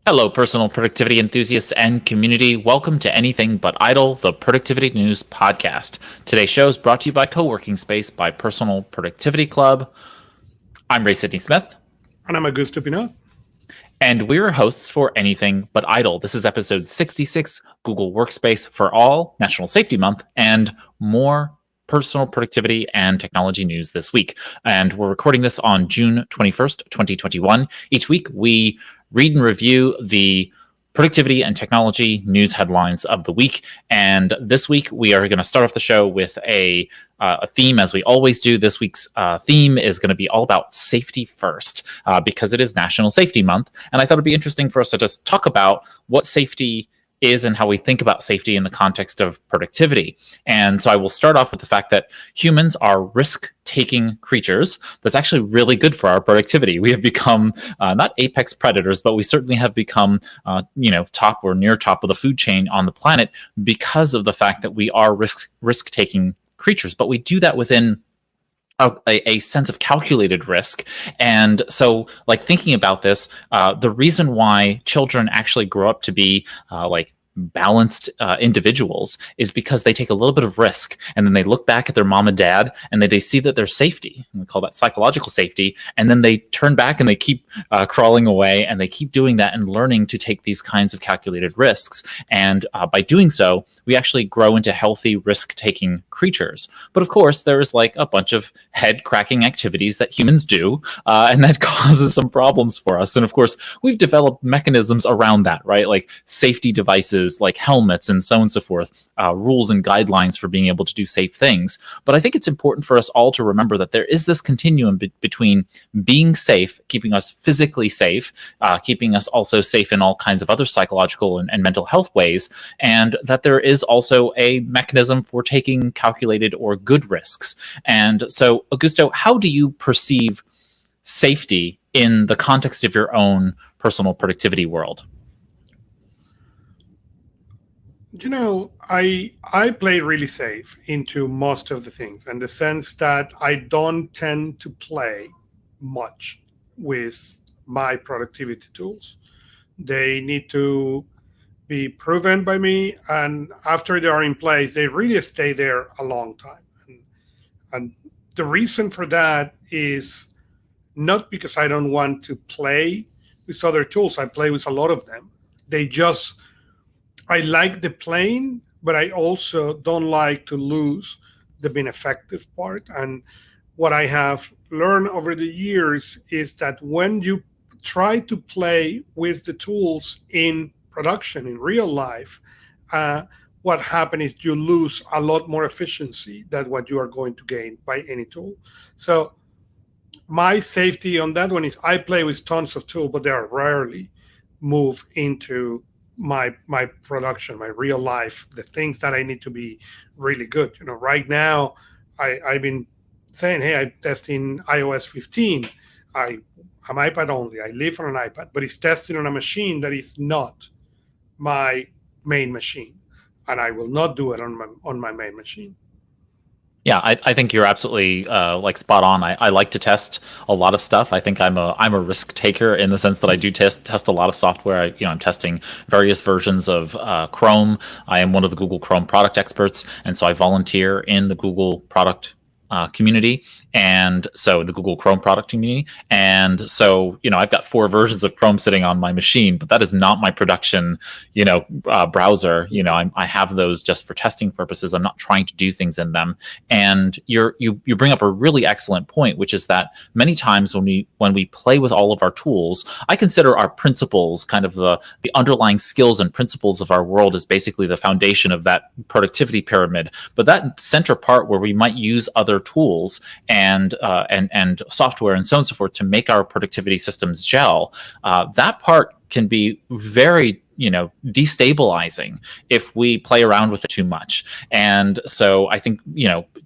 Hello, personal productivity enthusiasts and community. Welcome to Anything But Idle, the Productivity News Podcast. Today's show is brought to you by Co-working Space by Personal Productivity Club. I'm Ray Sidney-Smith. And I'm Augusto Pinaud. And we're hosts for Anything But Idle. This is episode 66, Google Workspace for All, National Safety Month, and more personal productivity and technology news this week. And we're recording this on June 21st, 2021. Each week, we read and review the productivity and technology news headlines of the week. And this week, we are going to start off the show with a theme, as we always do. This week's theme is going to be all about safety first, because it is National Safety Month. And I thought it'd be interesting for us to just talk about what safety is and how we think about safety in the context of productivity. And so I will start off with the fact that humans are risk-taking creatures. That's actually really good for our productivity. We have become not apex predators, but we certainly have become, top or near top of the food chain on the planet because of the fact that we are risk-taking creatures. But we do that within a sense of calculated risk. And so, like, thinking about this, the reason why children actually grow up to be balanced individuals is because they take a little bit of risk, and then they look back at their mom and dad, and they see that there's safety. And we call that psychological safety. And then they turn back and they keep crawling away, and they keep doing that and learning to take these kinds of calculated risks. And by doing so, we actually grow into healthy risk-taking creatures. But of course, there's like a bunch of head-cracking activities that humans do, and that causes some problems for us. And of course, we've developed mechanisms around that, right? Like safety devices, like helmets and so on and so forth, rules and guidelines for being able to do safe things. But I think it's important for us all to remember that there is this continuum between being safe, keeping us physically safe, keeping us also safe in all kinds of other psychological and mental health ways, and that there is also a mechanism for taking calculated or good risks. And so, Augusto, how do you perceive safety in the context of your own personal productivity world? I play really safe into most of the things, in the sense that I don't tend to play much with my productivity tools. They need to be proven by me, and after they are in place, they really stay there a long time. And the reason for that is not because I don't want to play with other tools. I play with a lot of them. I like the playing, but I also don't like to lose the being effective part. And what I have learned over the years is that when you try to play with the tools in production, in real life, what happens is you lose a lot more efficiency than what you are going to gain by any tool. So my safety on that one is I play with tons of tools, but they are rarely move into my production, my real life, the things that I need to be really good. Right now, I've been saying, hey, I'm testing iOS 15. I'm iPad only. I live on an iPad, but it's testing on a machine that is not my main machine, and I will not do it on my main machine. Yeah, I think you're absolutely spot on. I like to test a lot of stuff. I think I'm a risk taker in the sense that I do test a lot of software. I'm testing various versions of Chrome. I am one of the Google Chrome product experts, and so I volunteer in the Google product community, and so the Google Chrome product community. And so, I've got 4 versions of Chrome sitting on my machine, but that is not my production, browser. I have those just for testing purposes. I'm not trying to do things in them. And you bring up a really excellent point, which is that many times when we play with all of our tools, I consider our principles, kind of the underlying skills and principles of our world, is basically the foundation of that productivity pyramid. But that center part where we might use other tools and software and so on and so forth to make our productivity systems gel, that part can be very destabilizing if we play around with it too much. And so I think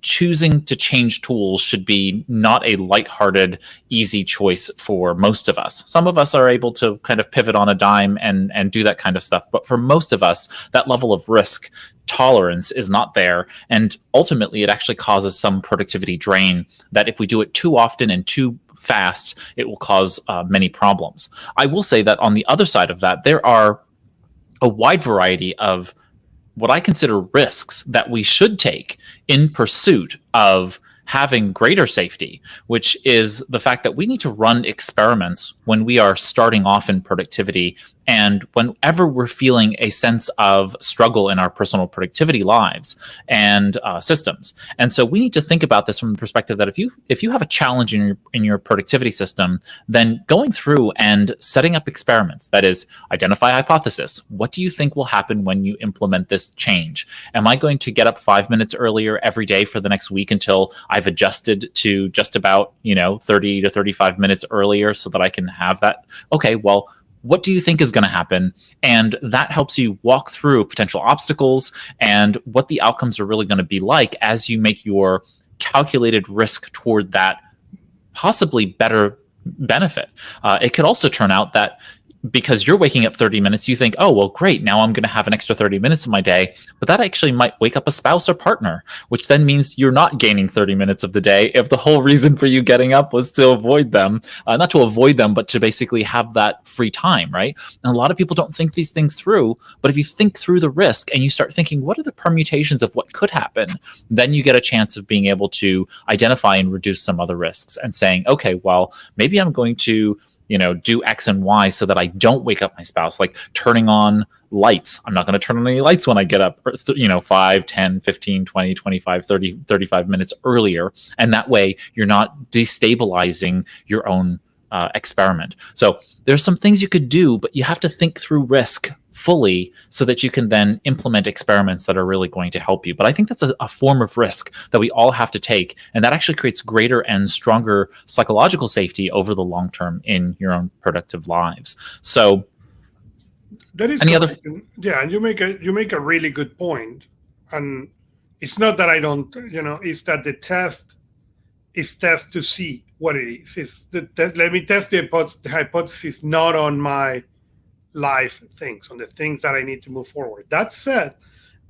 choosing to change tools should be not a lighthearted, easy choice for most of us. Some of us are able to kind of pivot on a dime and do that kind of stuff. But for most of us, that level of risk tolerance is not there. And ultimately, it actually causes some productivity drain that if we do it too often and too fast, it will cause many problems. I will say that on the other side of that, there are a wide variety of what I consider risks that we should take in pursuit of having greater safety, which is the fact that we need to run experiments when we are starting off in productivity and whenever we're feeling a sense of struggle in our personal productivity lives and systems. And so we need to think about this from the perspective that if you have a challenge in your productivity system, then going through and setting up experiments, that is, identify hypothesis. What do you think will happen when you implement this change? Am I going to get up 5 minutes earlier every day for the next week until I've adjusted to just about 30 to 35 minutes earlier so that I can have that? Okay, well, what do you think is going to happen? And that helps you walk through potential obstacles and what the outcomes are really going to be like as you make your calculated risk toward that possibly better benefit. It could also turn out that because you're waking up 30 minutes, you think, oh, well, great, now I'm going to have an extra 30 minutes in my day. But that actually might wake up a spouse or partner, which then means you're not gaining 30 minutes of the day if the whole reason for you getting up was to avoid them, not to avoid them, but to basically have that free time, right? And a lot of people don't think these things through. But if you think through the risk and you start thinking, what are the permutations of what could happen? Then you get a chance of being able to identify and reduce some other risks and saying, okay, well, maybe I'm going to do X and Y so that I don't wake up my spouse, like turning on lights. I'm not going to turn on any lights when I get up, 5, 10, 15, 20, 25, 30, 35 minutes earlier. And that way you're not destabilizing your own experiment. So there's some things you could do, but you have to think through risk fully so that you can then implement experiments that are really going to help you. But I think that's a form of risk that we all have to take. And that actually creates greater and stronger psychological safety over the long term in your own productive lives. So that is any correct. other? Yeah, and you make a really good point. And it's not that I don't, it's that the test is test to see what it is. Let me test the hypothesis not on my life things, on the things that I need to move forward. That said,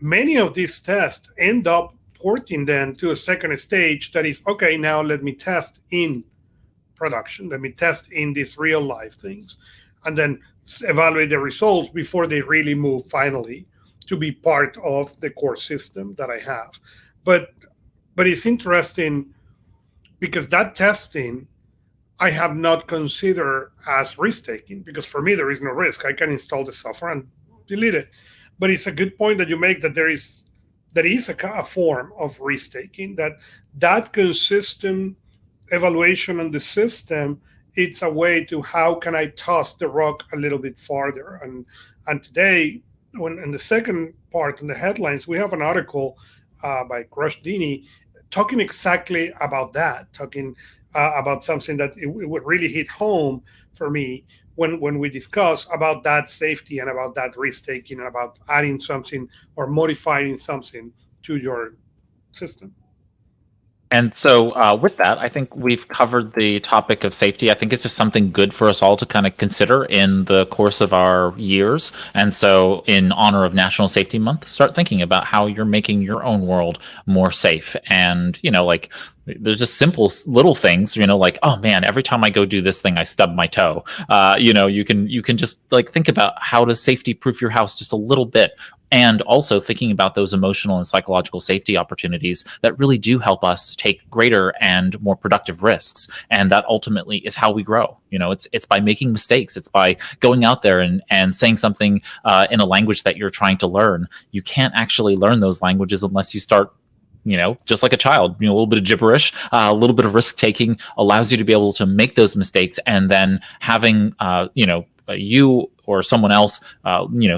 many of these tests end up porting then to a second stage that is, okay, now let me test in production. Let me test in these real life things and then evaluate the results before they really move finally to be part of the core system that I have. But it's interesting because that testing I have not considered as risk-taking, because for me, there is no risk. I can install the software and delete it. But it's a good point that you make that there is a form of risk-taking, that consistent evaluation on the system, it's a way to how can I toss the rock a little bit farther. And today, when in the second part in the headlines, we have an article by Crush Dini talking exactly about that, talking about something that it would really hit home for me when we discuss about that safety and about that risk taking and about adding something or modifying something to your system. And so with that, I think we've covered the topic of safety. I think it's just something good for us all to kind of consider in the course of our years. And so in honor of National Safety Month, start thinking about how you're making your own world more safe. And, like there's just simple little things, like, oh man, every time I go do this thing, I stub my toe. You can just like think about how to safety proof your house just a little bit. And also thinking about those emotional and psychological safety opportunities that really do help us take greater and more productive risks. And that ultimately is how we grow. It's by making mistakes. It's by going out there and saying something in a language that you're trying to learn. You can't actually learn those languages unless you start just like a child, a little bit of gibberish, a little bit of risk taking allows you to be able to make those mistakes. And then having, you or someone else,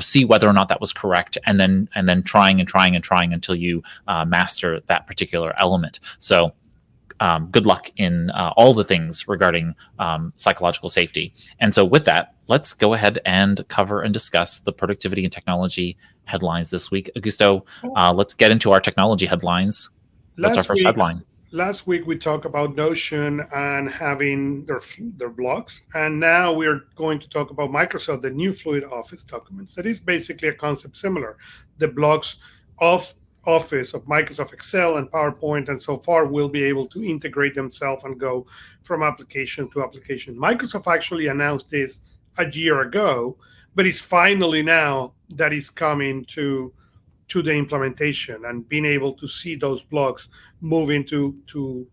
see whether or not that was correct, and then trying until you master that particular element. So good luck in all the things regarding psychological safety. And so with that, let's go ahead and cover and discuss the productivity and technology headlines this week. Augusto, let's get into our technology headlines. What's our first headline? Last week we talked about Notion and having their blocks, and now we're going to talk about Microsoft, the new Fluid Office documents. That is basically a concept similar. The blocks of Office, of Microsoft Excel and PowerPoint, and so far will be able to integrate themselves and go from application to application. Microsoft actually announced this a year ago, but it's finally now that is coming to the implementation and being able to see those blocks move into to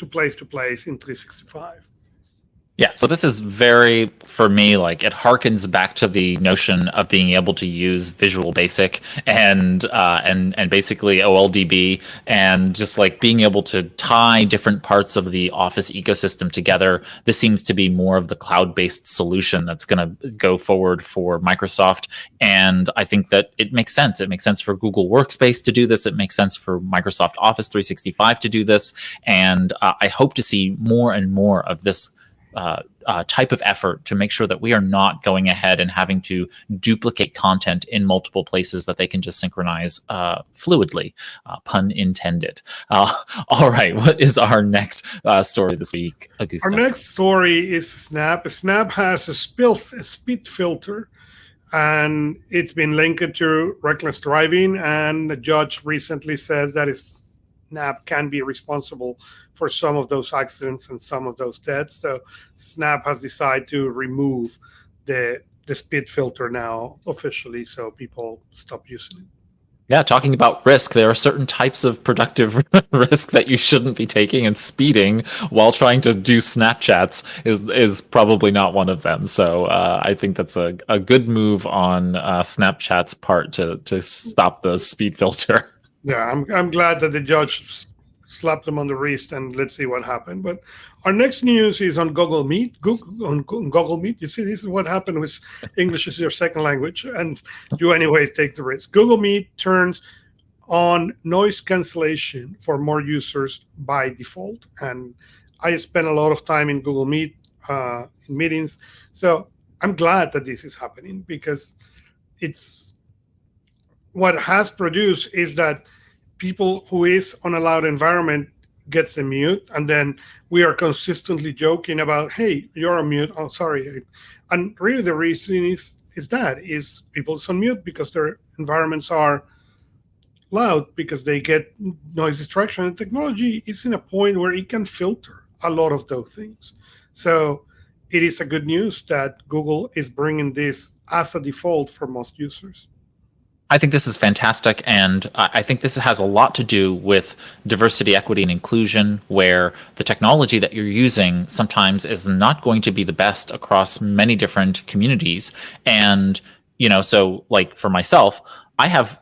place in 365. Yeah, so this is very, for me, like it harkens back to the notion of being able to use Visual Basic and basically OLDB, and just like being able to tie different parts of the Office ecosystem together. This seems to be more of the cloud-based solution that's going to go forward for Microsoft, and I think that it makes sense. It makes sense for Google Workspace to do this. It makes sense for Microsoft Office 365 to do this, and I hope to see more and more of this type of effort to make sure that we are not going ahead and having to duplicate content in multiple places that they can just synchronize fluidly, pun intended. All right, what is our next story this week, Augusto? Our next story is Snap. Snap has a speed filter, and it's been linked to reckless driving, and the judge recently says that Snap can be responsible for some of those accidents and some of those deaths. So Snap has decided to remove the speed filter now officially, so people stop using it. Yeah, talking about risk, there are certain types of productive risk that you shouldn't be taking, and speeding while trying to do Snapchats is probably not one of them. So I think that's a good move on Snapchat's part to stop the speed filter. Yeah, I'm glad that the judge slapped them on the wrist, and let's see what happened. But our next news is on Google Meet. Google Meet, you see, this is what happened with English is your second language, and you anyways take the risk. Google Meet turns on noise cancellation for more users by default. And I spend a lot of time in Google Meet in meetings. So I'm glad that this is happening, because it's what has produced is that people who is on a loud environment gets a mute, and then we are consistently joking about, hey, you're on mute. Oh, sorry. And really the reason is people on mute because their environments are loud, because they get noise distraction, and technology is in a point where it can filter a lot of those things. So it is a good news that Google is bringing this as a default for most users. I think this is fantastic, and I think this has a lot to do with diversity, equity, and inclusion, where the technology that you're using sometimes is not going to be the best across many different communities. And, so like for myself, I have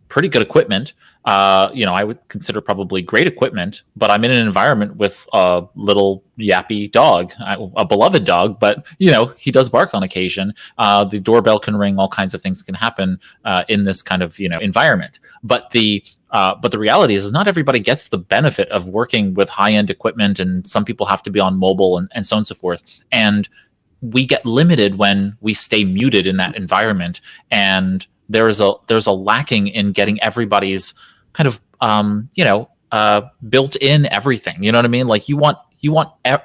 pretty good equipment. I would consider probably great equipment, but I'm in an environment with a little yappy dog, a beloved dog, but he does bark on occasion. The doorbell can ring, all kinds of things can happen in this kind of environment. But the reality is not everybody gets the benefit of working with high-end equipment, and some people have to be on mobile and so on and so forth. And we get limited when we stay muted in that environment, and there's a lacking in getting everybody's kind of built in everything. You know what I mean? Like you want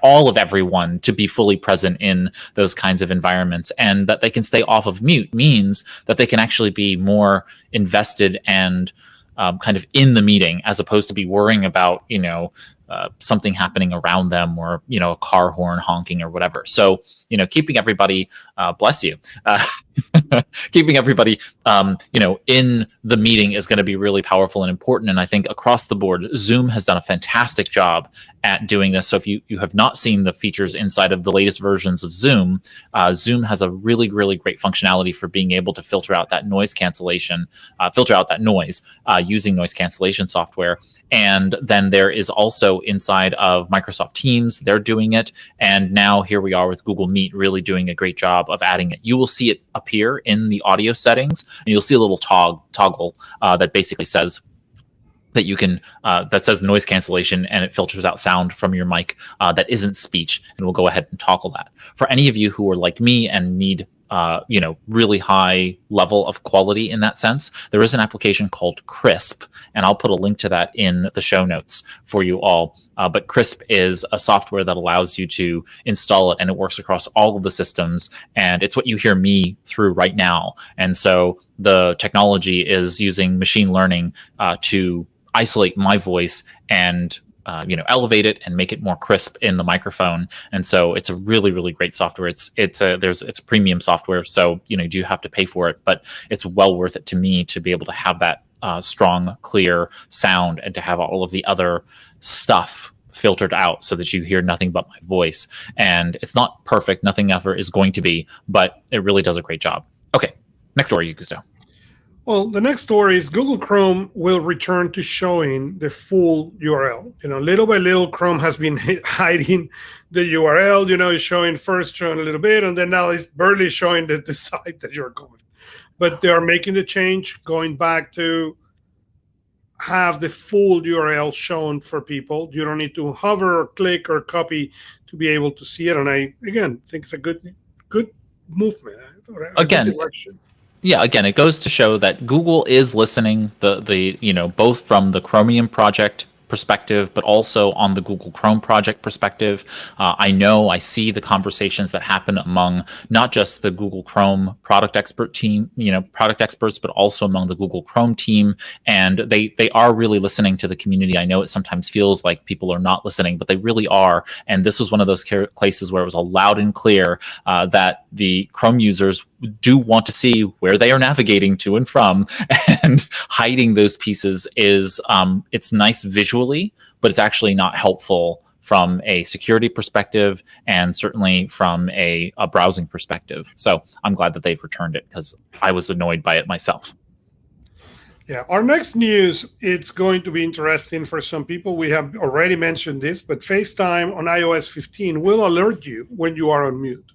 all of everyone to be fully present in those kinds of environments, and that they can stay off of mute means that they can actually be more invested and kind of in the meeting, as opposed to be worrying about something happening around them, or a car horn honking or whatever. So keeping everybody bless you keeping everybody in the meeting is going to be really powerful and important. And I think across the board, Zoom has done a fantastic job at doing this. So if you have not seen the features inside of the latest versions of Zoom, Zoom has a really, really great functionality for being able to filter out that noise cancellation, using noise cancellation software. And then there is also inside of Microsoft Teams, they're doing it. And now here we are with Google Meet really doing a great job of adding it. You will see it appear in the audio settings, and you'll see a little toggle that basically says that you can that says noise cancellation, and it filters out sound from your mic that isn't speech, and we'll go ahead and toggle that. For any of you who are like me and need really high level of quality in that sense. There is an application called Crisp, and I'll put a link to that in the show notes for you all. But Crisp is a software that allows you to install it, and it works across all of the systems. And it's what you hear me through right now. And so the technology is using machine learning to isolate my voice and elevate it and make it more crisp in the microphone. And so it's a really, really great software. It's a premium software, so you do have to pay for it, but it's well worth it to me to be able to have that strong, clear sound and to have all of the other stuff filtered out so that you hear nothing but my voice. And it's not perfect. Nothing ever is going to be, but it really does a great job. Okay, next story, Augusto. Well, the next story is Google Chrome will return to showing the full URL. Little by little, Chrome has been hiding the URL. It's showing a little bit, and then now it's barely showing the site that you're going. But they are making the change, going back to have the full URL shown for people. You don't need to hover or click or copy to be able to see it. And I, again, think it's a good movement. Again. Yeah, again, it goes to show that Google is listening, both from the Chromium project perspective, but also on the Google Chrome project perspective. I see the conversations that happen among not just the Google Chrome product experts, but also among the Google Chrome team. And they are really listening to the community. I know it sometimes feels like people are not listening, but they really are. And this was one of those cases where it was a loud and clear that the Chrome users do want to see where they are navigating to and from, and hiding those pieces is it's nice visually, but it's actually not helpful from a security perspective and certainly from a browsing perspective. So I'm glad that they've returned it because I was annoyed by it myself. Yeah, our next news, it's going to be interesting for some people. We have already mentioned this, but FaceTime on iOS 15 will alert you when you are on mute.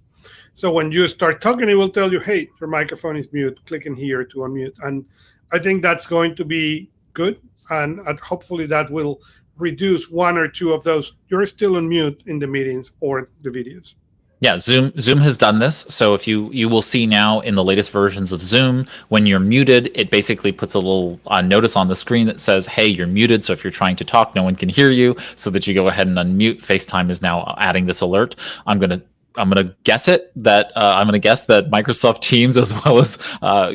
So when you start talking, it will tell you, hey, your microphone is mute. Click in here to unmute. And I think that's going to be good. And hopefully that will reduce one or two of those. You're still on mute in the meetings or the videos. Yeah, Zoom has done this. So if you will see now in the latest versions of Zoom, when you're muted, it basically puts a little notice on the screen that says, hey, you're muted. So if you're trying to talk, no one can hear you, so that you go ahead and unmute. FaceTime is now adding this alert. I'm gonna guess that Microsoft Teams as well as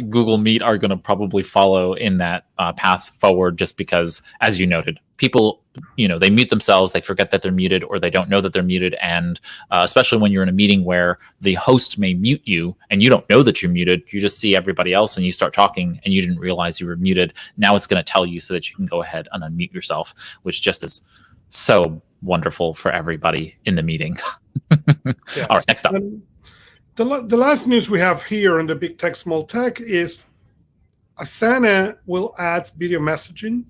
Google Meet are going to probably follow in that path forward, just because, as you noted, people, they mute themselves, they forget that they're muted, or they don't know that they're muted. And especially when you're in a meeting where the host may mute you and you don't know that you're muted, you just see everybody else and you start talking and you didn't realize you were muted. Now it's going to tell you so that you can go ahead and unmute yourself, which just is so wonderful for everybody in the meeting. Yeah. All right, next up. The last news we have here on the Big Tech, Small Tech is Asana will add video messaging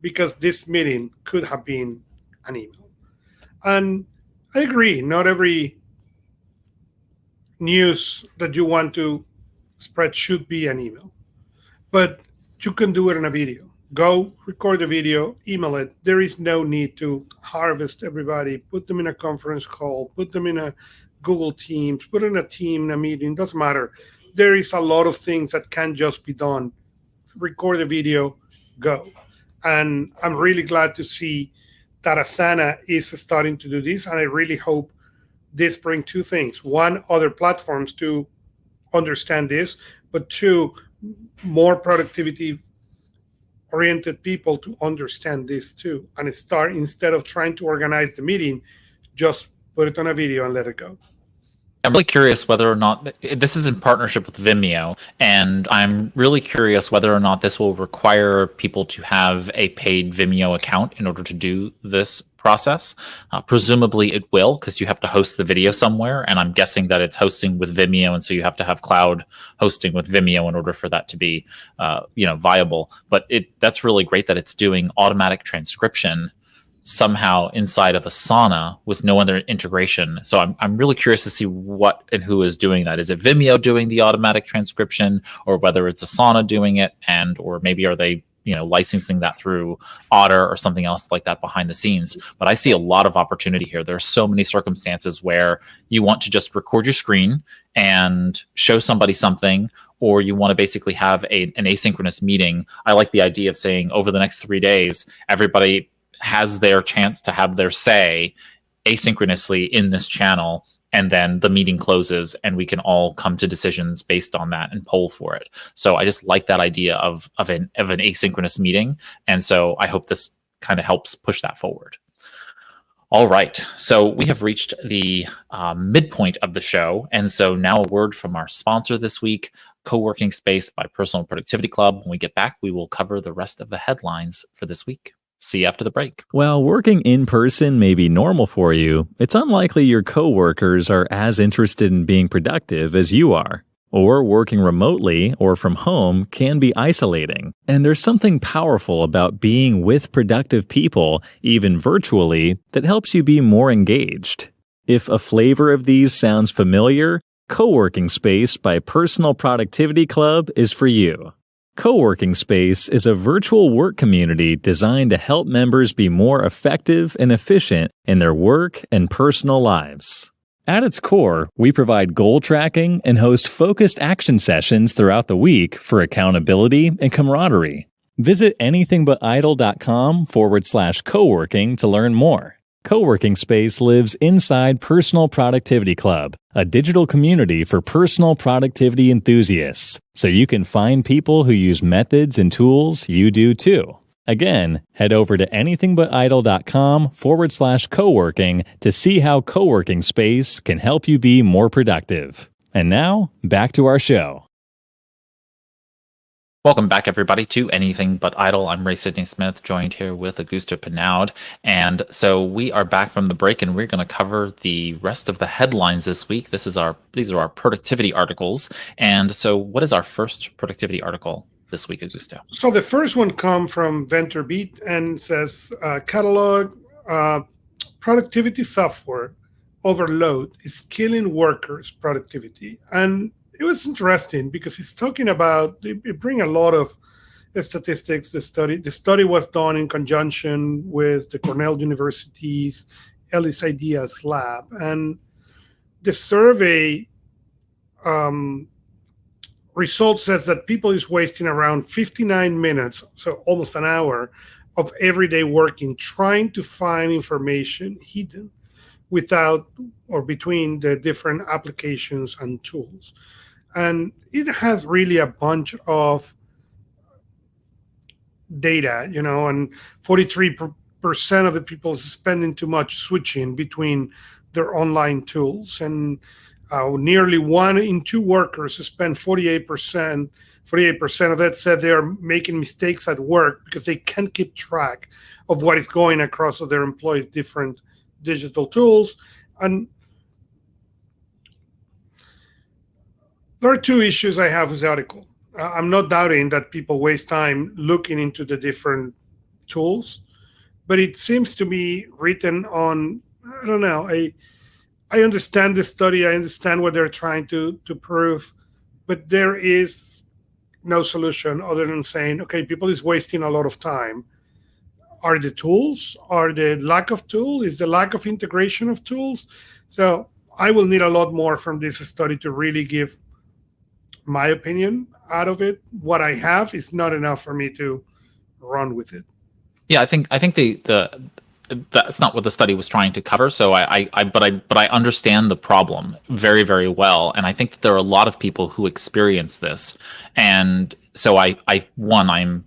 because this meeting could have been an email. And I agree, not every news that you want to spread should be an email, but you can do it in a video. Go record the video, email it. There is no need to harvest everybody, put them in a conference call, put them in a Google Teams, put in a team, in a meeting, doesn't matter. There is a lot of things that can just be done. Record a video, go. And I'm really glad to see that Asana is starting to do this. And I really hope this brings two things. One, other platforms to understand this, but two, more productivity oriented people to understand this too, and start, instead of trying to organize the meeting, just put it on a video and let it go. I'm really curious whether or not this is in partnership with Vimeo, and I'm really curious whether or not this will require people to have a paid Vimeo account in order to do this process. Presumably it will, because you have to host the video somewhere, and I'm guessing that it's hosting with Vimeo, and so you have to have cloud hosting with Vimeo in order for that to be viable. But that's really great that it's doing automatic transcription somehow inside of Asana with no other integration. So I'm really curious to see what and who is doing that. Is it Vimeo doing the automatic transcription, or whether it's Asana doing it, or maybe are they licensing that through Otter or something else like that behind the scenes. But I see a lot of opportunity here. There are so many circumstances where you want to just record your screen and show somebody something, or you want to basically have an asynchronous meeting. I like the idea of saying over the next 3 days, everybody has their chance to have their say asynchronously in this channel, and then the meeting closes and we can all come to decisions based on that and poll for it. So I just like that idea of an asynchronous meeting. And so I hope this kind of helps push that forward. All right, so we have reached the midpoint of the show. And so now a word from our sponsor this week, Co-working Space by Personal Productivity Club. When we get back, we will cover the rest of the headlines for this week. See you after the break. While working in person may be normal for you, it's unlikely your coworkers are as interested in being productive as you are. Or working remotely or from home can be isolating. And there's something powerful about being with productive people, even virtually, that helps you be more engaged. If a flavor of these sounds familiar, Co-working Space by Personal Productivity Club is for you. Co-working Space is a virtual work community designed to help members be more effective and efficient in their work and personal lives. At its core, we provide goal tracking and host focused action sessions throughout the week for accountability and camaraderie. Visit anythingbutidle.com/coworking to learn more. Co-working Space lives inside Personal Productivity Club, a digital community for personal productivity enthusiasts, so you can find people who use methods and tools you do too. Again, head over to anythingbutidle.com/coworking to see how Co-working Space can help you be more productive. And now, back to our show. Welcome back, everybody, to Anything But Idle. I'm Ray Sidney-Smith, joined here with Augusto Pinaud. And so we are back from the break, and we're going to cover the rest of the headlines this week. These are our productivity articles. And so what is our first productivity article this week, Augusto? So the first one comes from VentureBeat and says, catalog productivity software overload is killing workers' productivity. And it was interesting because he's talking about, they bring a lot of statistics. The study was done in conjunction with the Cornell University's Ellis Ideas Lab. And the survey result says that people is wasting around 59 minutes, so almost an hour, of everyday working trying to find information hidden without or between the different applications and tools. And it has really a bunch of data, and 43% of the people is spending too much switching between their online tools. And nearly 1 in 2 workers spend 48% of that said they are making mistakes at work because they can't keep track of what is going across of their employees' different digital tools. And there are 2 issues I have with the article. I'm not doubting that people waste time looking into the different tools, but it seems to be written on, I don't know, I understand the study, I understand what they're trying to prove, but there is no solution other than saying, okay, people is wasting a lot of time. Are the tools? Are the lack of tool? Is the lack of integration of tools? So I will need a lot more from this study to really give my opinion out of it. What I have is not enough for me to run with it. Yeah, I think that's not what the study was trying to cover. So but I understand the problem very, very well, and I think that there are a lot of people who experience this, and so I am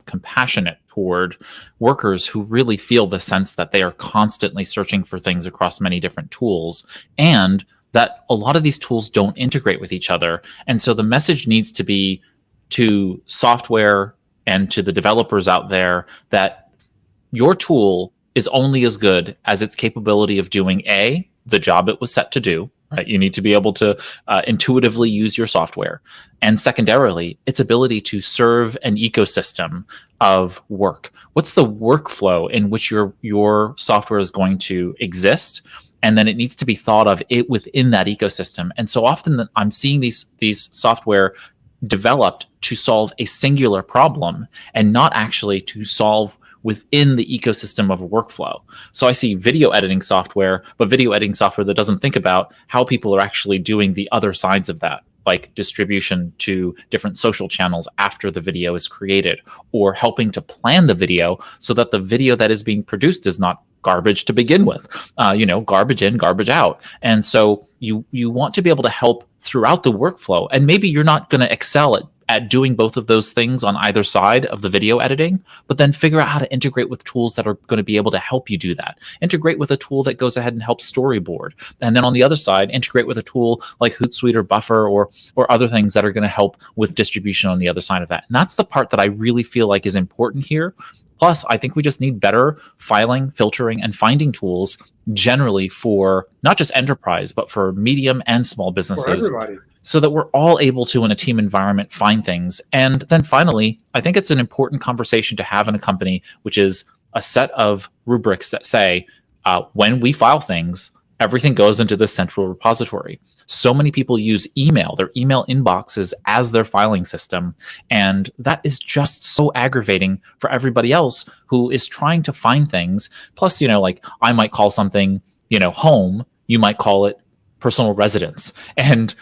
compassionate toward workers who really feel the sense that they are constantly searching for things across many different tools, and that a lot of these tools don't integrate with each other. And so the message needs to be to software and to the developers out there that your tool is only as good as its capability of doing the job it was set to do, right? You need to be able to intuitively use your software. And secondarily, its ability to serve an ecosystem of work. What's the workflow in which your software is going to exist? And then it needs to be thought of it within that ecosystem. And so often I'm seeing these software developed to solve a singular problem and not actually to solve within the ecosystem of a workflow. So I see video editing software, but video editing software that doesn't think about how people are actually doing the other sides of that, like distribution to different social channels after the video is created, or helping to plan the video so that the video that is being produced is not garbage to begin with, garbage in, garbage out. And so you want to be able to help throughout the workflow. And maybe you're not going to excel at doing both of those things on either side of the video editing, but then figure out how to integrate with tools that are going to be able to help you do that. Integrate with a tool that goes ahead and helps storyboard. And then on the other side, integrate with a tool like Hootsuite or Buffer or other things that are going to help with distribution on the other side of that. And that's the part that I really feel like is important here. Plus, I think we just need better filing, filtering, and finding tools generally for not just enterprise, but for medium and small businesses. For everybody. So that we're all able to, in a team environment, find things. And then finally, I think it's an important conversation to have in a company, which is a set of rubrics that say, when we file things, everything goes into this central repository. So many people use email, their email inboxes as their filing system. And that is just so aggravating for everybody else who is trying to find things. Plus, like I might call something, home, you might call it personal residence. And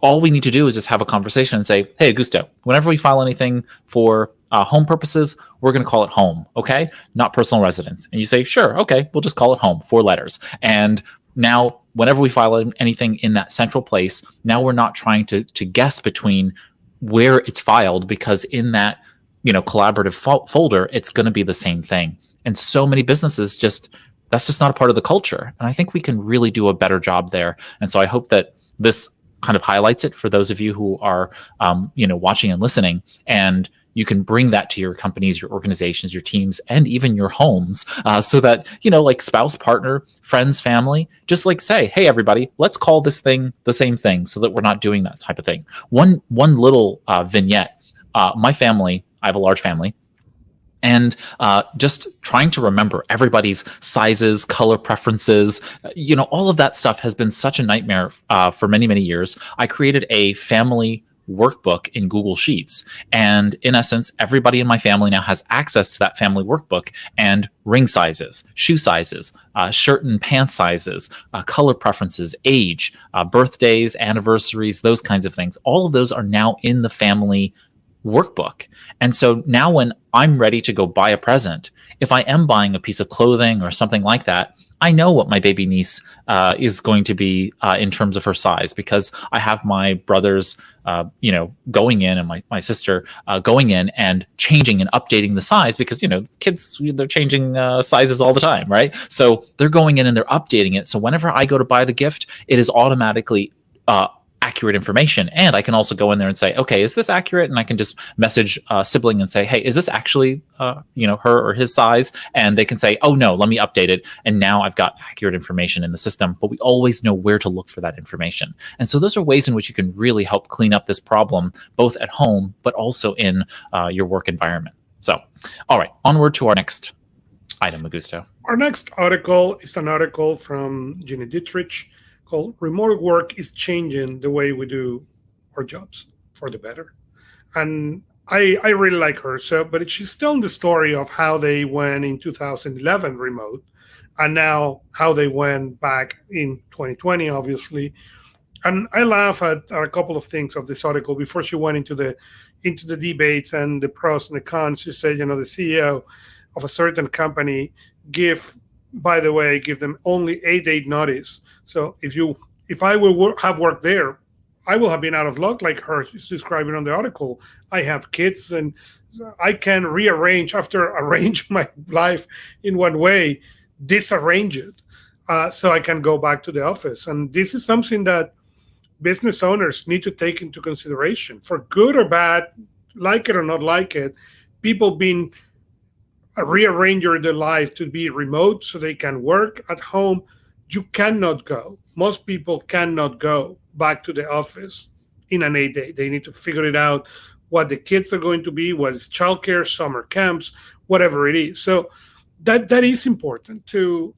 all we need to do is just have a conversation and say, hey, Augusto, whenever we file anything for home purposes, we're going to call it home, okay? Not personal residence. And you say, sure, okay, we'll just call it home, 4 letters. And now, whenever we file anything in that central place, now we're not trying to guess between where it's filed, because in that collaborative folder, it's going to be the same thing. And so many businesses that's just not a part of the culture. And I think we can really do a better job there. And so I hope that this kind of highlights it for those of you who are watching and listening, and you can bring that to your companies, your organizations, your teams, and even your homes, so that like spouse, partner, friends, family, just like say, hey everybody, let's call this thing the same thing, so that we're not doing that type of thing. One little vignette. My family, I have a large family, and just trying to remember everybody's sizes, color preferences, all of that stuff has been such a nightmare for many, many years. I created a family workbook in Google Sheets. And in essence, everybody in my family now has access to that family workbook, and ring sizes, shoe sizes, shirt and pants sizes, color preferences, age, birthdays, anniversaries, those kinds of things. All of those are now in the family workbook. And so now when I'm ready to go buy a present, if I am buying a piece of clothing or something like that, I know what my baby niece is going to be in terms of her size, because I have my brothers, going in, and my sister going in and changing and updating the size, because, kids, they're changing sizes all the time, right? So they're going in and they're updating it. So whenever I go to buy the gift, it is automatically accurate information. And I can also go in there and say, okay, is this accurate? And I can just message a sibling and say, hey, is this actually, her or his size? And they can say, oh no, let me update it. And now I've got accurate information in the system, but we always know where to look for that information. And so those are ways in which you can really help clean up this problem, both at home, but also in your work environment. So, all right, onward to our next item, Augusto. Our next article is an article from Ginny Dietrich called "Remote Work is Changing the Way We Do Our Jobs for the Better." And I really like her. But she's telling the story of how they went in 2011 remote, and now how they went back in 2020, obviously. And I laugh at a couple of things of this article before she went into the debates and the pros and the cons. She said, the CEO of a certain company give them only 8-day notice. So if I will have worked there, I will have been out of luck, like her is describing on the article. I have kids, and I can rearrange after arrange my life in one way, disarrange it, so I can go back to the office. And this is something that business owners need to take into consideration, for good or bad, like it or not like it. People being rearrange their life to be remote so they can work at home. You cannot go. Most people cannot go back to the office in an 8-day. They need to figure it out, what the kids are going to be, what is childcare, summer camps, whatever it is. So that is important to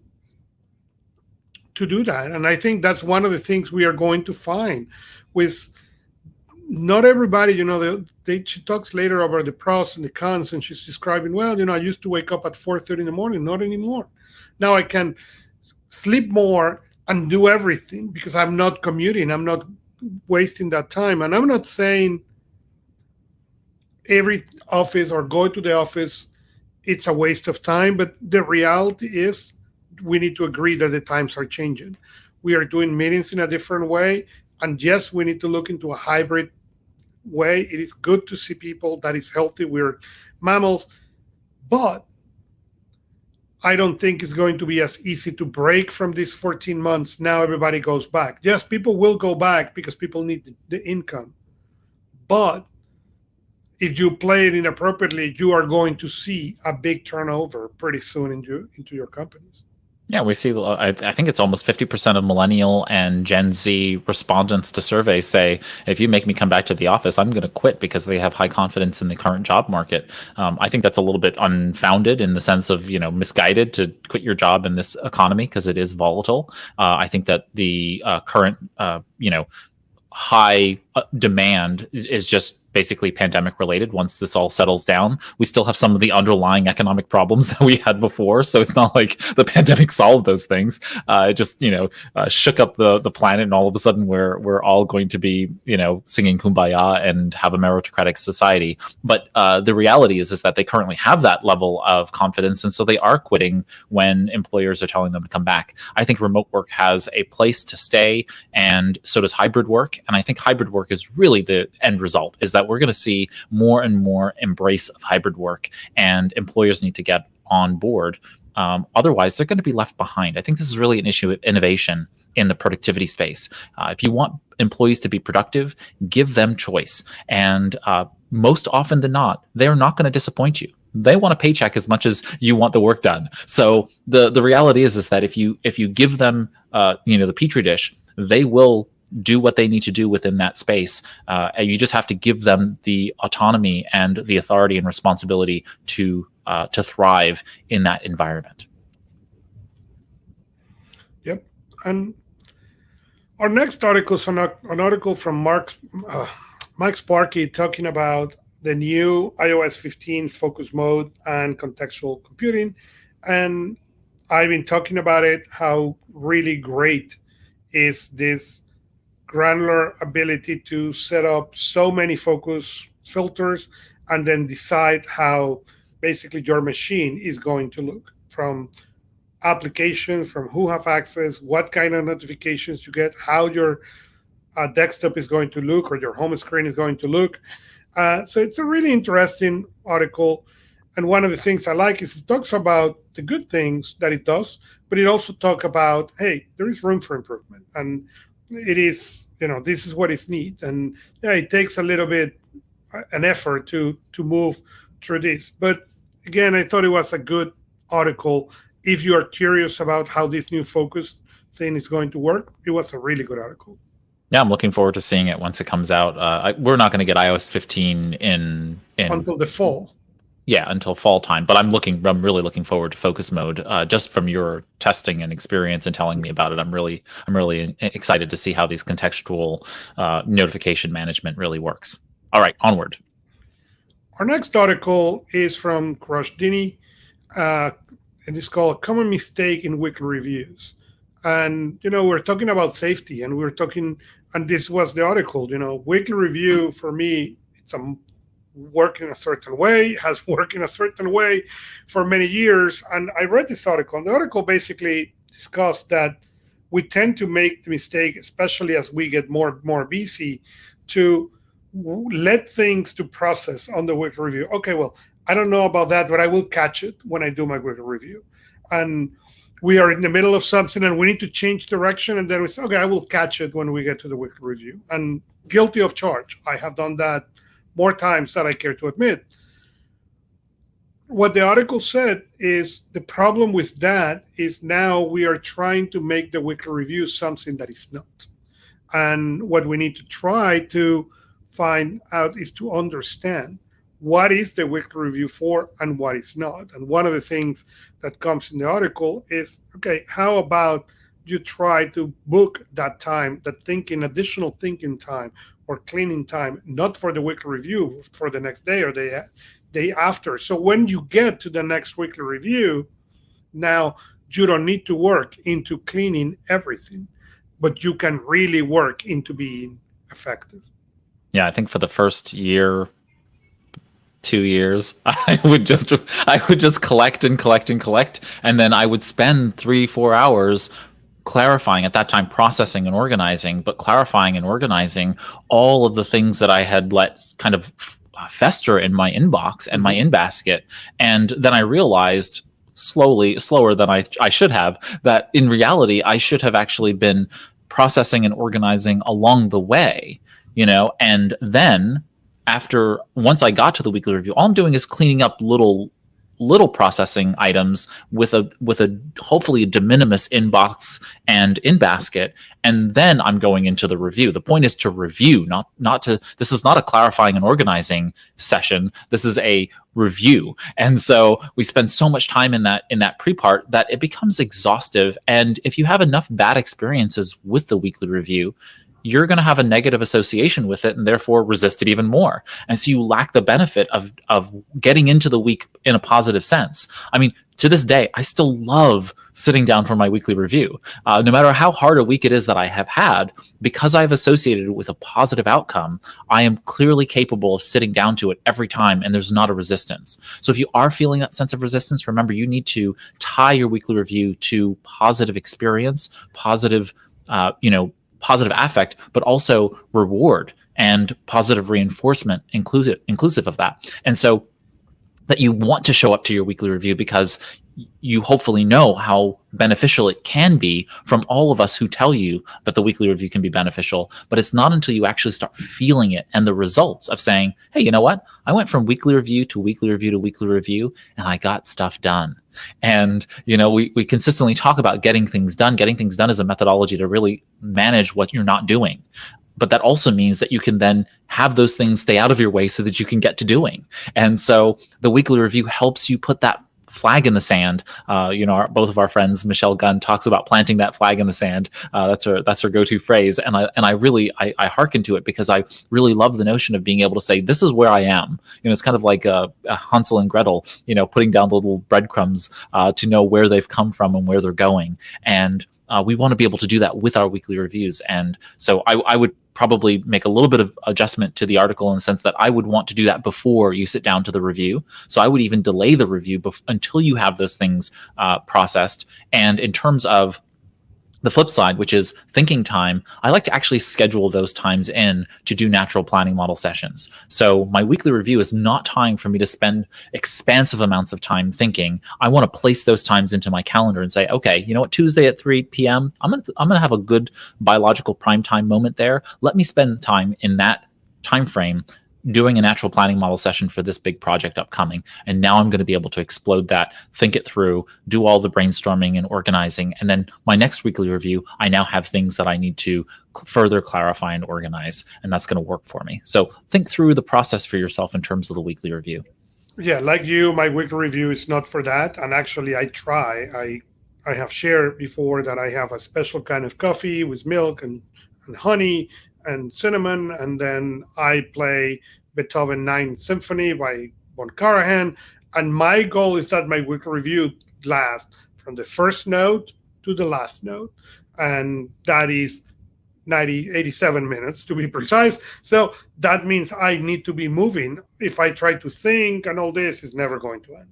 do that. And I think that's one of the things we are going to find with not everybody, she talks later about the pros and the cons, and she's describing, well, I used to wake up at 4:30 in the morning, not anymore. Now I can sleep more and do everything because I'm not commuting, I'm not wasting that time. And I'm not saying every office or go to the office, it's a waste of time, but the reality is we need to agree that the times are changing. We are doing meetings in a different way. And yes, we need to look into a hybrid way. It is good to see people. That is healthy. We're mammals. But I don't think it's going to be as easy to break from these 14 months. Now everybody goes back. Yes, people will go back because people need the income. But if you play it inappropriately, you are going to see a big turnover pretty soon into your companies. Yeah, we see, I think it's almost 50% of millennial and Gen Z respondents to surveys say, if you make me come back to the office, I'm going to quit, because they have high confidence in the current job market. I think that's a little bit unfounded in the sense of, misguided to quit your job in this economy because it is volatile. I think that the current, high demand is just basically pandemic related. Once this all settles down, we still have some of the underlying economic problems that we had before. So it's not like the pandemic solved those things. It just, shook up the planet, and all of a sudden we're all going to be, singing Kumbaya and have a meritocratic society. But the reality is that they currently have that level of confidence. And so they are quitting when employers are telling them to come back. I think remote work has a place to stay, and so does hybrid work. And I think hybrid work is really the end result, is that we're going to see more and more embrace of hybrid work, and employers need to get on board. Otherwise, they're going to be left behind. I think this is really an issue of innovation in the productivity space. If you want employees to be productive, give them choice. And most often than not, they're not going to disappoint you. They want a paycheck as much as you want the work done. So the reality is that if you give them the petri dish, they will do what they need to do within that space. And you just have to give them the autonomy and the authority and responsibility to thrive in that environment. Yep. And our next article is an article from Mike Sparky talking about the new iOS 15 focus mode and contextual computing. And I've been talking about it, how really great is this granular ability to set up so many focus filters and then decide how basically your machine is going to look, from application, from who have access, what kind of notifications you get, how your desktop is going to look or your home screen is going to look. So it's a really interesting article. And one of the things I like is it talks about the good things that it does, but it also talks about, hey, there is room for improvement. And it is, this is what is neat. And it takes a little bit an effort to move through this. But again, I thought it was a good article. If you are curious about how this new focus thing is going to work, it was a really good article. Yeah, I'm looking forward to seeing it once it comes out. We're not going to get iOS 15 in until the fall. Yeah, until fall time. But I'm really looking forward to focus mode. Just from your testing and experience and telling me about it, I'm really excited to see how these contextual notification management really works. All right, onward. Our next article is from Crush Dini, and it's called "Common Mistake in Weekly Reviews." And we're talking about safety, and and this was the article. Weekly review for me, it's work in a certain way, has worked in a certain way for many years. And I read this article, and the article basically discussed that we tend to make the mistake, especially as we get more busy, to let things to process on the weekly review. Okay, well, I don't know about that, but I will catch it when I do my weekly review. And we are in the middle of something and we need to change direction, and then we say, okay, I will catch it when we get to the weekly review. And guilty of charge. I have done that more times than I care to admit. What the article said is the problem with that is now we are trying to make the weekly review something that is not. And what we need to try to find out is to understand what is the weekly review for and what is not. And one of the things that comes in the article is, okay, how about you try to book that time, that additional thinking time or cleaning time, not for the weekly review, for the next day or day after. So when you get to the next weekly review, now you don't need to work into cleaning everything, but you can really work into being effective. Yeah, I think for the first year, 2 years, I would just collect and collect and collect, and then I would spend 3-4 hours clarifying, at that time processing and organizing, but clarifying and organizing all of the things that I had let kind of fester in my inbox and my in basket. And then I realized slower than I should have, that in reality I should have actually been processing and organizing along the way, and then once I got to the weekly review, all I'm doing is cleaning up little processing items with a hopefully a de minimis inbox and in basket, and then I'm going into the review. The point is to review, not to. This is not a clarifying and organizing session. This is a review, and so we spend so much time in that pre-part that it becomes exhaustive. And if you have enough bad experiences with the weekly review, you're going to have a negative association with it and therefore resist it even more. And so you lack the benefit of getting into the week in a positive sense. I mean, to this day, I still love sitting down for my weekly review. No matter how hard a week it is that I have had, because I've associated it with a positive outcome, I am clearly capable of sitting down to it every time, and there's not a resistance. So if you are feeling that sense of resistance, remember, you need to tie your weekly review to positive experience, positive affect, but also reward and positive reinforcement inclusive of that. And so that you want to show up to your weekly review because you hopefully know how beneficial it can be from all of us who tell you that the weekly review can be beneficial. But it's not until you actually start feeling it and the results of saying, hey, you know what? I went from weekly review to weekly review to weekly review, and I got stuff done. And, we consistently talk about getting things done. Getting things done is a methodology to really manage what you're not doing. But that also means that you can then have those things stay out of your way so that you can get to doing. And so the weekly review helps you put that flag in the sand. Both of our friends, Michelle Gunn, talks about planting that flag in the sand. That's her go-to phrase. And I really hearken to it because I really love the notion of being able to say, this is where I am. It's kind of like a Hansel and Gretel, putting down the little breadcrumbs to know where they've come from and where they're going. And we want to be able to do that with our weekly reviews. And so I would probably make a little bit of adjustment to the article in the sense that I would want to do that before you sit down to the review. So I would even delay the review until you have those things processed. And in terms of the flip side, which is thinking time, I like to actually schedule those times in to do natural planning model sessions. So my weekly review is not time for me to spend expansive amounts of time thinking. I want to place those times into my calendar and say, okay, you know what, Tuesday at 3 p.m., I'm gonna have a good biological prime time moment there. Let me spend time in that time frame doing a natural planning model session for this big project upcoming. And now I'm going to be able to explode that, think it through, do all the brainstorming and organizing. And then my next weekly review, I now have things that I need to further clarify and organize, and that's going to work for me. So think through the process for yourself in terms of the weekly review. Yeah, like you, my weekly review is not for that. And actually, I have shared before that I have a special kind of coffee with milk and honey and cinnamon, and then I play Beethoven Ninth Symphony by Von Karajan. And my goal is that my weekly review lasts from the first note to the last note, and that is 87 minutes to be precise. So that means I need to be moving. If I try to think and all this, is never going to end.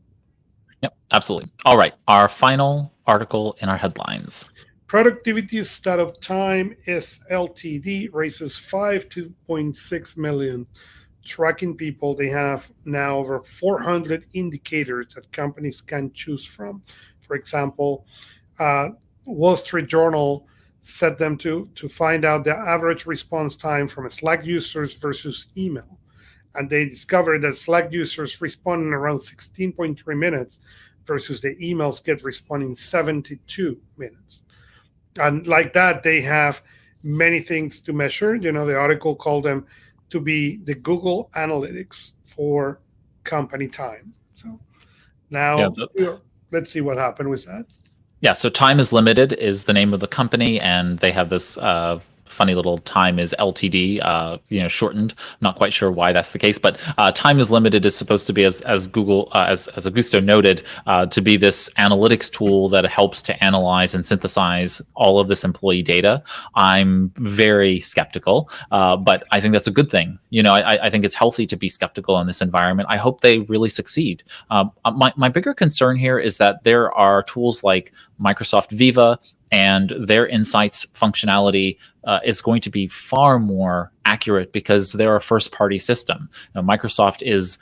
Yep, absolutely. All right, our final article in our headlines. Productivity Startup Time is Ltd raises 5.6 million, tracking people. They have now over 400 indicators that companies can choose from. For example, Wall Street Journal set them to find out the average response time from Slack users versus email. And they discovered that Slack users respond in around 16.3 minutes versus the emails get responding 72 minutes. And like that, they have many things to measure. The article called them to be the Google Analytics for company time. So now let's see what happened with that. Yeah, so Time is Limited is the name of the company, and they have this funny little Time is LTD, shortened. I'm not quite sure why that's the case, but Time is Limited is supposed to be, as Google, as Augusto noted, to be this analytics tool that helps to analyze and synthesize all of this employee data. I'm very skeptical, but I think that's a good thing. I think it's healthy to be skeptical in this environment. I hope they really succeed. My bigger concern here is that there are tools like Microsoft Viva and their insights functionality is going to be far more accurate because they're a first-party system. Now, Microsoft is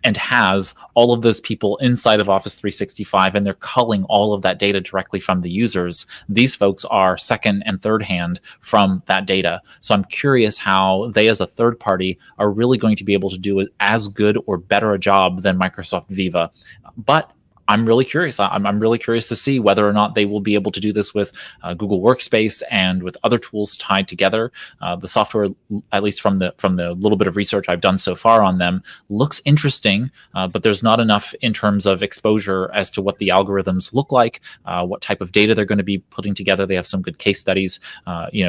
and has all of those people inside of Office 365, and they're culling all of that data directly from the users. These folks are second and third hand from that data. So I'm curious how they, as a third party, are really going to be able to do as good or better a job than Microsoft Viva. But I'm really curious. I'm really curious to see whether or not they will be able to do this with Google Workspace and with other tools tied together. The software, at least from the little bit of research I've done so far on them, looks interesting, but there's not enough in terms of exposure as to what the algorithms look like, what type of data they're going to be putting together. They have some good case studies,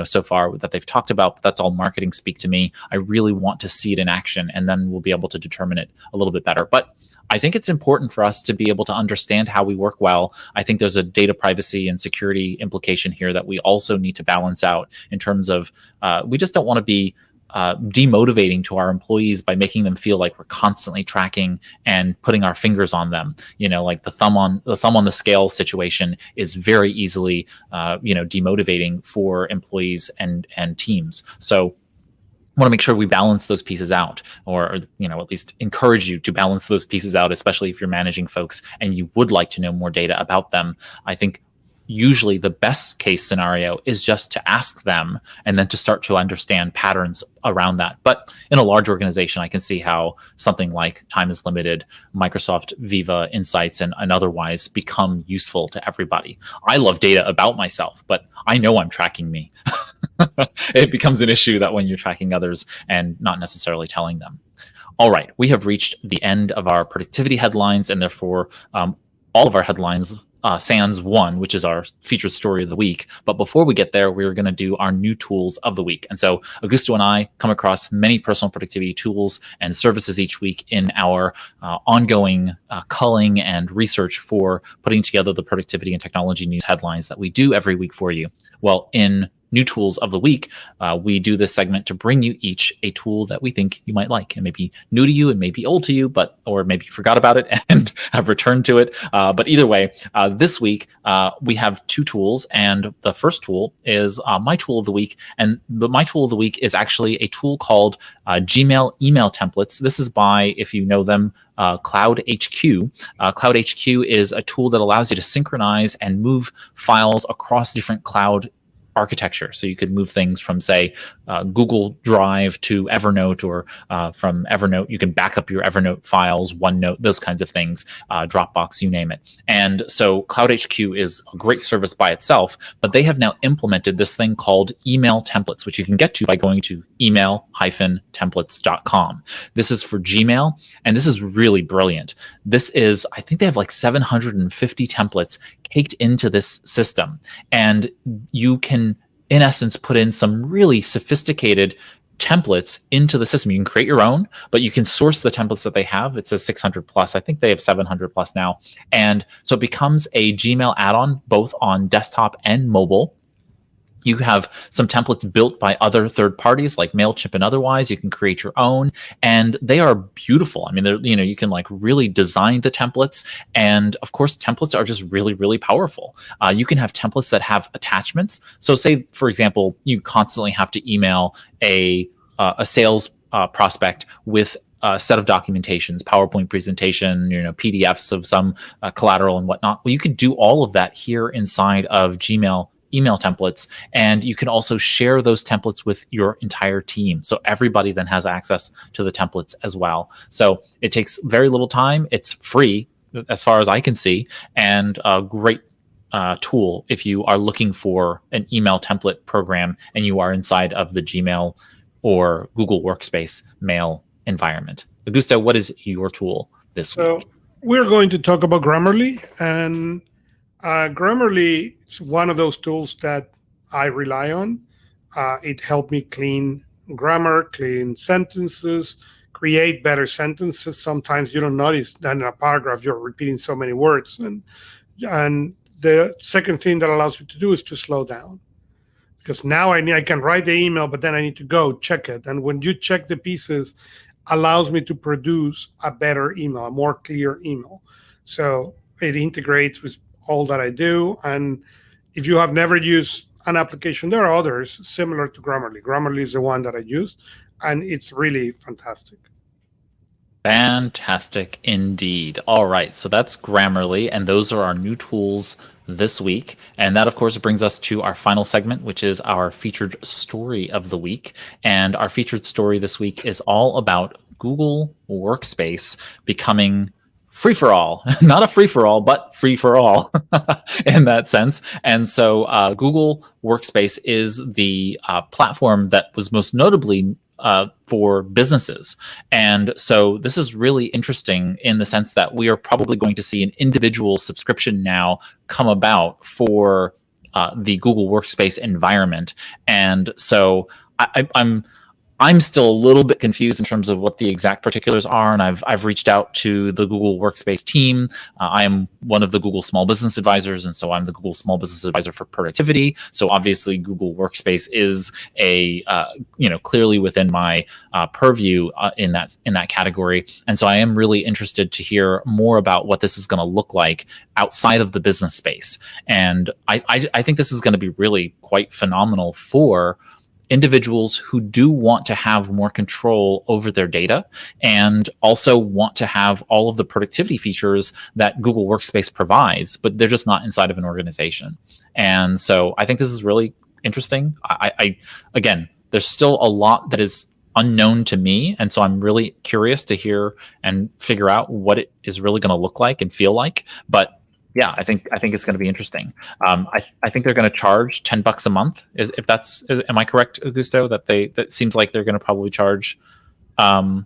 so far that they've talked about. But that's all marketing speak to me. I really want to see it in action, and then we'll be able to determine it a little bit better. But I think it's important for us to be able to understand how we work well. I think there's a data privacy and security implication here that we also need to balance out in terms of we just don't want to be demotivating to our employees by making them feel like we're constantly tracking and putting our fingers on them. Like the thumb on the scale situation is very easily demotivating for employees and teams. So I want to make sure we balance those pieces out, or at least encourage you to balance those pieces out, especially if you're managing folks and you would like to know more data about them. I think usually the best case scenario is just to ask them and then to start to understand patterns around that. But in a large organization, I can see how something like Time is Limited, Microsoft Viva Insights, and otherwise become useful to everybody. I love data about myself, but I know I'm tracking me. It becomes an issue that when you're tracking others and not necessarily telling them. All right, we have reached the end of our productivity headlines, and therefore all of our headlines sans one, which is our featured story of the week. But before we get there, we're going to do our new tools of the week. And so Augusto and I come across many personal productivity tools and services each week in our ongoing culling and research for putting together the productivity and technology news headlines that we do every week for you. Well, in new tools of the week, we do this segment to bring you each a tool that we think you might like. It may be new to you, it may be old to you, or maybe you forgot about it and have returned to it. But either way, this week we have two tools, and the first tool is my tool of the week. And my tool of the week is actually a tool called Gmail email templates. This is by, if you know them, Cloud HQ. Cloud HQ is a tool that allows you to synchronize and move files across different cloud architecture. So you could move things from, say, Google Drive to Evernote, or from Evernote, you can back up your Evernote files, OneNote, those kinds of things, Dropbox, you name it. And so Cloud HQ is a great service by itself, but they have now implemented this thing called email templates, which you can get to by going to email-templates.com. This is for Gmail, and this is really brilliant. This is, I think they have like 750 templates caked into this system, and you can, in essence, put in some really sophisticated templates into the system. You can create your own, but you can source the templates that they have. It says 600 plus. I think they have 700 plus now. And so it becomes a Gmail add-on both on desktop and mobile. You have some templates built by other third parties like MailChimp and otherwise. You can create your own, and they are beautiful. I mean, they're, you can like really design the templates. And of course, templates are just really, really powerful. You can have templates that have attachments. So say, for example, you constantly have to email a sales prospect with a set of documentations, PowerPoint presentation, PDFs of some collateral and whatnot. Well, you could do all of that here inside of Gmail email templates, and you can also share those templates with your entire team. So everybody then has access to the templates as well. So it takes very little time. It's free as far as I can see, and a great tool if you are looking for an email template program and you are inside of the Gmail or Google Workspace mail environment. Augusto, what is your tool this week? We're going to talk about Grammarly, and Grammarly is one of those tools that I rely on. It helped me clean grammar, clean sentences, create better sentences. Sometimes you don't notice that in a paragraph you're repeating so many words. And the second thing that allows you to do is to slow down. Because now I can write the email, but then I need to go check it. And when you check the pieces, allows me to produce a better email, a more clear email. So it integrates with all that I do. And if you have never used an application, there are others similar to Grammarly. Grammarly is the one that I use, and it's really fantastic. Fantastic indeed. All right, so that's Grammarly, and those are our new tools this week. And that, of course, brings us to our final segment, which is our featured story of the week. And our featured story this week is all about Google Workspace becoming free for all. Not a free for all, but free for all in that sense. And so Google Workspace is the platform that was most notably for businesses. And so this is really interesting in the sense that we are probably going to see an individual subscription now come about for the Google Workspace environment. And so I'm still a little bit confused in terms of what the exact particulars are, and I've reached out to the Google Workspace team. I am one of the Google Small Business Advisors, and so I'm the Google Small Business Advisor for productivity. So obviously, Google Workspace is a clearly within my purview in that category, and so I am really interested to hear more about what this is going to look like outside of the business space. And I think this is going to be really quite phenomenal for individuals who do want to have more control over their data and also want to have all of the productivity features that Google Workspace provides, but they're just not inside of an organization. And so I think this is really interesting. Again, there's still a lot that is unknown to me, and so I'm really curious to hear and figure out what it is really going to look like and feel like. But yeah, I think it's going to be interesting. I think they're going to charge $10 a month. Am I correct, Augusto? That seems like they're going to probably charge. I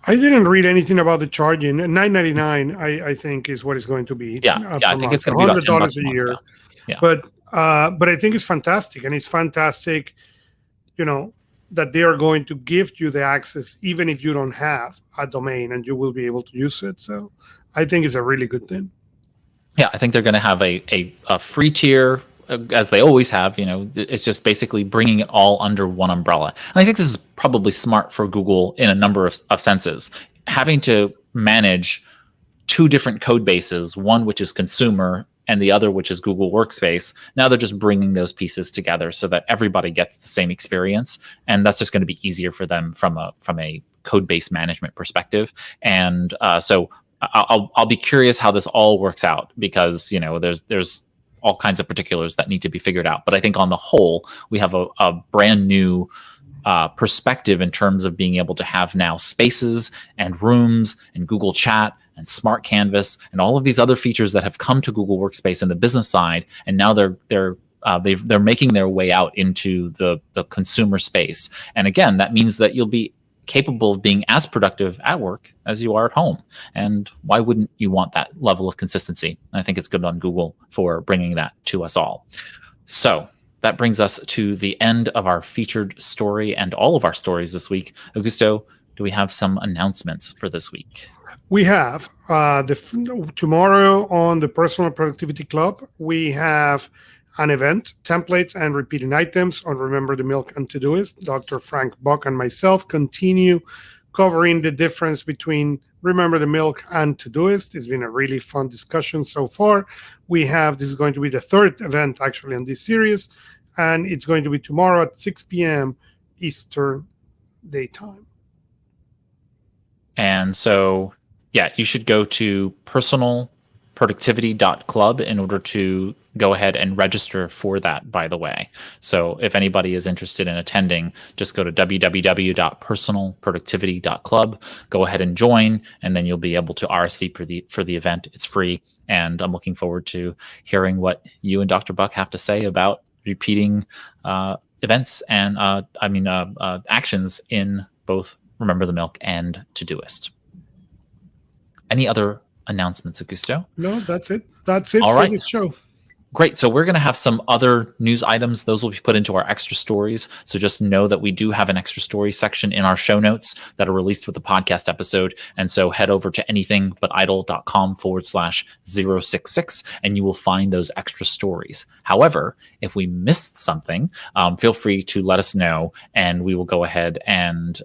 didn't read anything about the charging. $9.99, I think, is what it's going to be. Yeah, I think it's going to be about $100 a year. Yeah. But I think it's fantastic, and it's fantastic, that they are going to give you the access even if you don't have a domain, and you will be able to use it. So I think it's a really good thing. Yeah, I think they're going to have a free tier, as they always have. It's just basically bringing it all under one umbrella. And I think this is probably smart for Google in a number of senses. Having to manage two different code bases, one which is consumer and the other which is Google Workspace. Now they're just bringing those pieces together so that everybody gets the same experience, and that's just going to be easier for them from a code base management perspective. And so I'll be curious how this all works out, because there's all kinds of particulars that need to be figured out. But I think on the whole, we have a brand new perspective in terms of being able to have now spaces and rooms and Google Chat and Smart Canvas and all of these other features that have come to Google Workspace in the business side, and now they're making their way out into the consumer space. And again, that means that you'll be capable of being as productive at work as you are at home. And why wouldn't you want that level of consistency? I think it's good on Google for bringing that to us all. So that brings us to the end of our featured story and all of our stories this week. Augusto, do we have some announcements for this week? We have tomorrow on the Personal Productivity Club, we have an event, templates and repeating items on Remember the Milk and Todoist. Dr. Frank Buck and myself continue covering the difference between Remember the Milk and Todoist. It's been a really fun discussion so far. This is going to be the third event actually in this series, and it's going to be tomorrow at 6 p.m. Eastern Daytime. And so, yeah, you should go to personalproductivity.club in order to go ahead and register for that, by the way. So if anybody is interested in attending, just go to www.personalproductivity.club, go ahead and join, and then you'll be able to RSVP for the event. It's free, and I'm looking forward to hearing what you and Dr. Buck have to say about repeating events and actions in both Remember the Milk and Todoist. Any other announcements, Augusto? No, that's it. That's it All for right. this show. Great. So we're going to have some other news items. Those will be put into our extra stories. So just know that we do have an extra story section in our show notes that are released with the podcast episode. And so head over to anythingbutidle.com/066 and you will find those extra stories. However, if we missed something, feel free to let us know and we will go ahead and,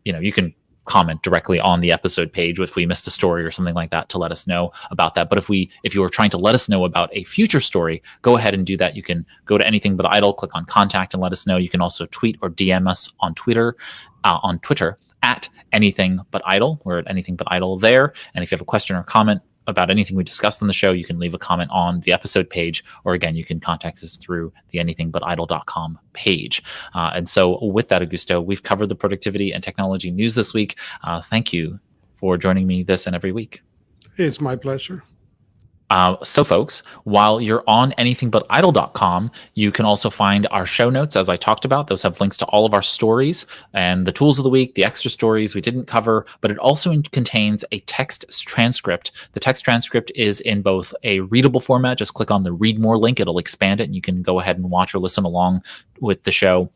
you can comment directly on the episode page if we missed a story or something like that to let us know about that. But if you are trying to let us know about a future story, go ahead and do that. You can go to Anything But Idle, click on contact and let us know. You can also tweet or DM us on Twitter at Anything But Idle. We're at Anything But Idle there. And if you have a question or comment about anything we discussed on the show, you can leave a comment on the episode page, or again, you can contact us through the anythingbutidle.com page. And so with that, Augusto, we've covered the productivity and technology news this week. Thank you for joining me this and every week. It's my pleasure. So folks, while you're on anythingbutidle.com, you can also find our show notes, as I talked about. Those have links to all of our stories and the tools of the week, the extra stories we didn't cover, but it also contains a text transcript. The text transcript is in both a readable format. Just click on the read more link. It'll expand it and you can go ahead and watch or listen along with the show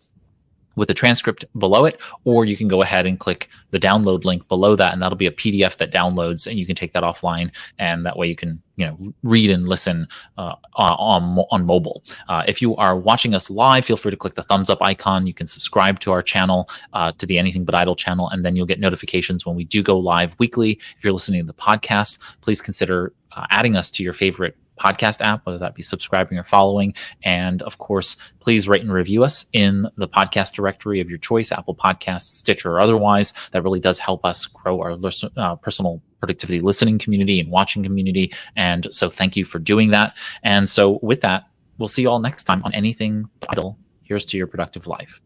with the transcript below it, or you can go ahead and click the download link below that, and that'll be a PDF that downloads, and you can take that offline, and that way you can read and listen on mobile. If you are watching us live, feel free to click the thumbs up icon. You can subscribe to our channel, to the Anything But Idle channel, and then you'll get notifications when we do go live weekly. If you're listening to the podcast, please consider adding us to your favorite podcast app, whether that be subscribing or following. And of course, please rate and review us in the podcast directory of your choice, Apple Podcasts, Stitcher, or otherwise. That really does help us grow our personal productivity listening community and watching community. And so thank you for doing that. And so with that, we'll see you all next time on Anything But Idle. Here's to your productive life.